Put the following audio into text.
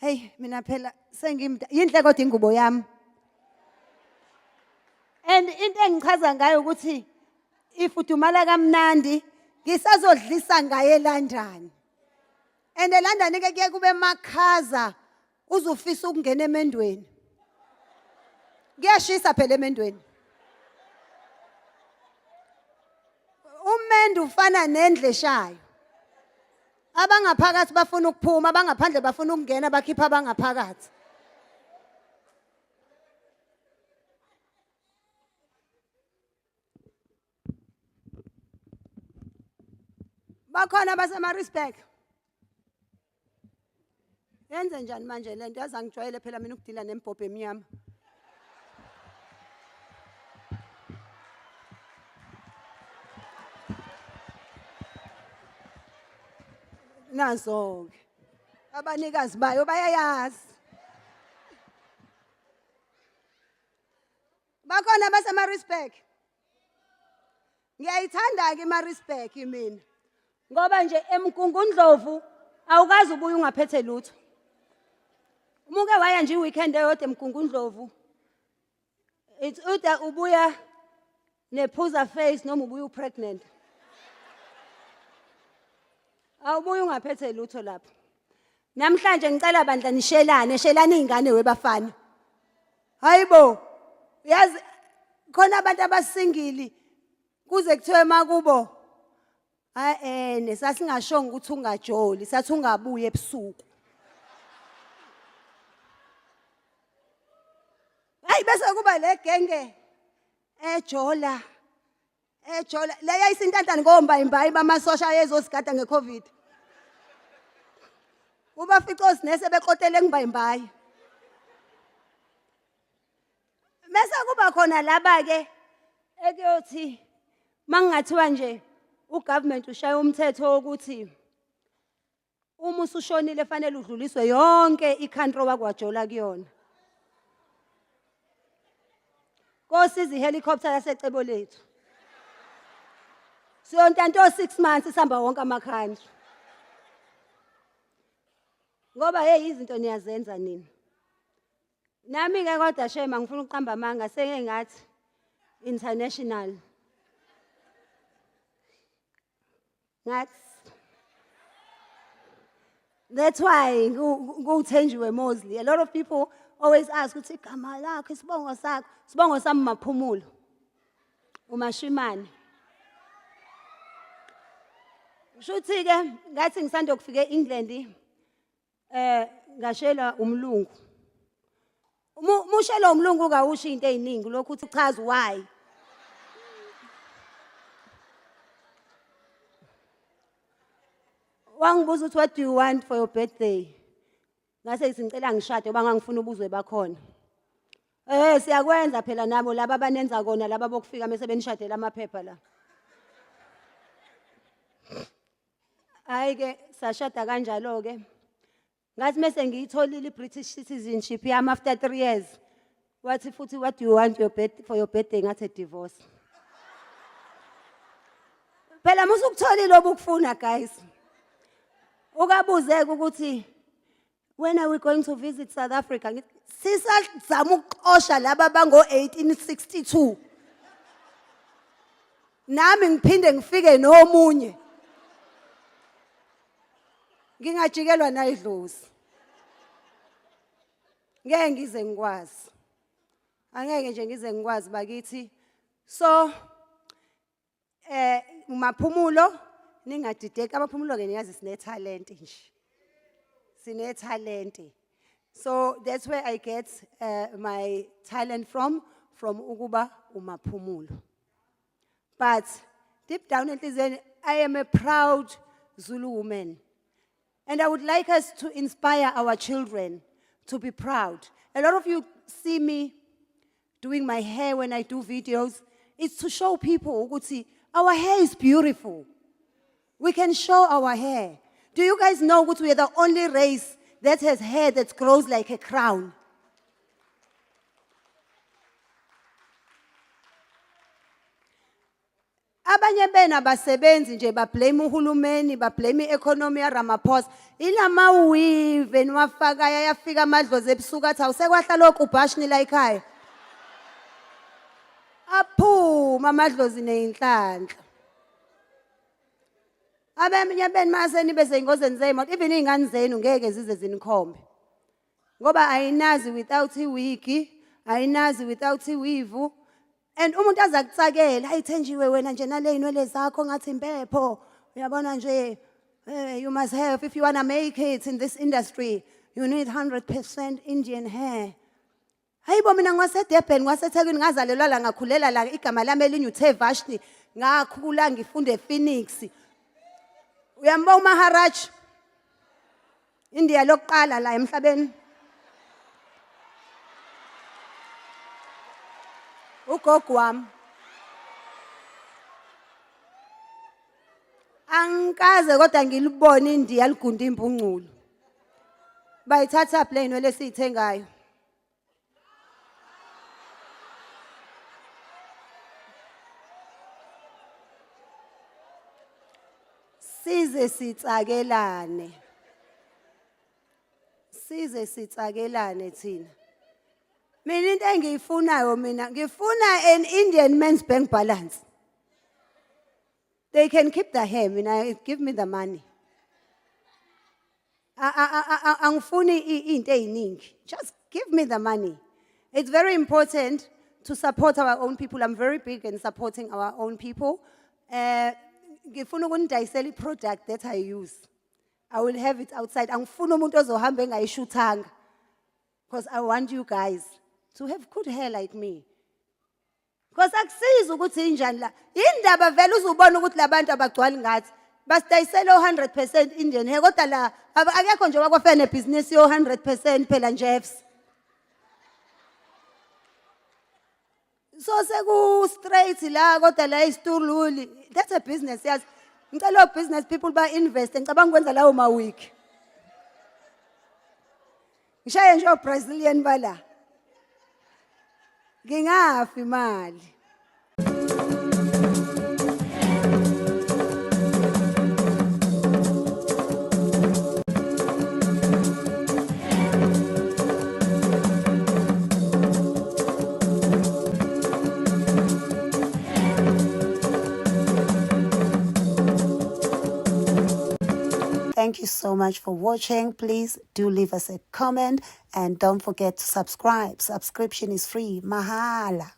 Hey, mina phela yinhle kodwa ingubo yami. And into engichaza ngayo ukuthi ifudumala kamnandi ngisazodlisa ngaye eLondon. And eLondon ke kuye kube makhaza uzufisa ukungena emendweni. Kuyashisa phela emendweni. Umendo ufana nendle eshayo. Abangaphakathi bafuna ukuphuma, abangaphandle bafuna ukungena bakhipha abangaphakathi. Bakhona baseMaritzburg. Yenze njani manje lento yazi angijwayele phela mina ukudila nembhobhe emnyama. Nazo abanikazi bayo bayayazi. Bakhona baseMaritzburg. Ngiyayithanda ke iMaritzburg mina. Ngoba nje eMgungundlovu awukazi ubuye ungaphethe lutho. Umuke waya nje weekend eyodwa eMgungundlovu. It's either ubuya nephuza face noma ubuya upregnant. Awubuye ungaphethe lutho lapho. Namhlanje ngicela bandla nishelane izingane webafana. Hayibo. Yazi khona abantu abasingili kuze kuthiwe makubo nesasingashonga ukuthi ungajoli sathi ungabuye ebusuku. Hayi bese kuba le genge ejola leya isintantani ngombayimbayi bamasosha yezosigada ngeCovid. Uba fico sinese beqotele ngimbayimbayi. Mase kuba khona laba ke ekuyothi mangingathiwa nje ugovernment ushaya umthetho wokuthi uma usushonile fanele udluliswe yonke iCountry wakwaJola kuyona. Kosiza ihelicopter yasecebo lethu. Siyontanto 6 months isihamba wonke amaCountry. Ngoba hey izinto niyazenza nini. Nami ke kodwa shema ngifuna ukuqamba amanga senge ngathi international. That's why nguthenjiwe Mosley. A lot of people always ask ukuthi igama lakho isibongo sakho. Sibongo sami Maphumulo. uMashimane. Shuthi ke ngathi ngisanda kufika eEngland ngashela umlungu. Mushela umlungu kawusho into eziningi lokho uthi chaza why. Wangibuza ukuthi what do you want for your birthday? Ngase ngicela ngishade ngoba ngangifuna ubuzwe bakhona. Siyakwenza phela nabo laba abanenza kona laba bokufika mase benishadela amaphepha la. Hayi ke sashada kanjalo ke. Ngathi mase ngiyitholile iBritish citizenship yami after 3 years. Wathi futhi what do you want for your birthday ngathi divorce. Phela musukutholile obukufuna guys. Ukabuzeka ukuthi when are we going to visit South Africa? Sisazama ukuqosha laba bango 1862. Nami ngiphinde ngifike nomunye. Ngingajikelwa nayidlozi. Ngeke ngize ngikwazi. Angeke nje ngize ngikwazi bakithi. So Maphumulo ningadideki abaphumulo ke niyazi sine talent nje. Sine talent. So that's where I get my talent from ukuba uMaphumulo. But deep down enhlizweni I am a proud Zulu woman. And I would like us to inspire our children to be proud. A lot of you see me doing my hair when I do videos. It's to show people ukuthi our hair is beautiful. We can show our hair. Do you guys know that we are the only race that has hair that grows like a crown? Abanye bena basebenzi nje blame uhulumeni, blame i-economy yaRamaphosa. Ilama weave niwafaka yafika amadlozi ebusuku athi awusekwahla lokhu ubhashini la ekhaya. Aphuma amadlozi neyinhlanhla. Abanye beni mase nibe seyingozeni zeyimoto, even izingane zenu ngeke zize zinikhombe. Ngoba ayinazi without iwigi, ayinazi without iweave. And umuntu azakutsakela ayithenjiwe wena nje nale inwele zakho ngathi impepho. Uyabona nje you must have, if you want to make it in this industry, you need 100% Indian hair. Hayibo mina ngwaseDurban ngwaseThekwini ngazalelwa la ngakhulela la igama lami elinye uThe Vashni ngakhula ngifunde ePhoenix. Uyambona uMaharaj India lokuqala la emhlabeni. Ugogo wami angikaze kodwa ngilibona India ligunda imbungculo. Bayithatha plane wele siyithengayo. Size sitsakelane. Size sitsakelane thina. Mina into engiyifunayo mina ngifuna an Indian men's bank balance. They can keep the hair, mina give me the money. Angifuni into eziningi. Just give me the money. It's very important to support our own people. I'm very big in supporting our own people. Ngifuna ukunidayisela i-product that I use. I will have it outside. Angifuni umuntu ozohamba engayishuthanga. Because I want you guys to have good hair like me. Because akusiza ukuthi injani la. Indaba vele uzubona ukuthi labantu abagcwali ngathi basidayisela 100% Indian hair kodwa la akekho nje wakwafene business yo 100% phela Jeffs. So seku straight la kodwa la isitululi. That's a business yes. Ngicela business people ba invest ngicabanga ukwenza lawo ma week. Ngishaye nje Brazilian bala. Ngingafi imali. Thank you so much for watching. Please do leave us a comment and don't forget to subscribe. Subscription is free. Mahala.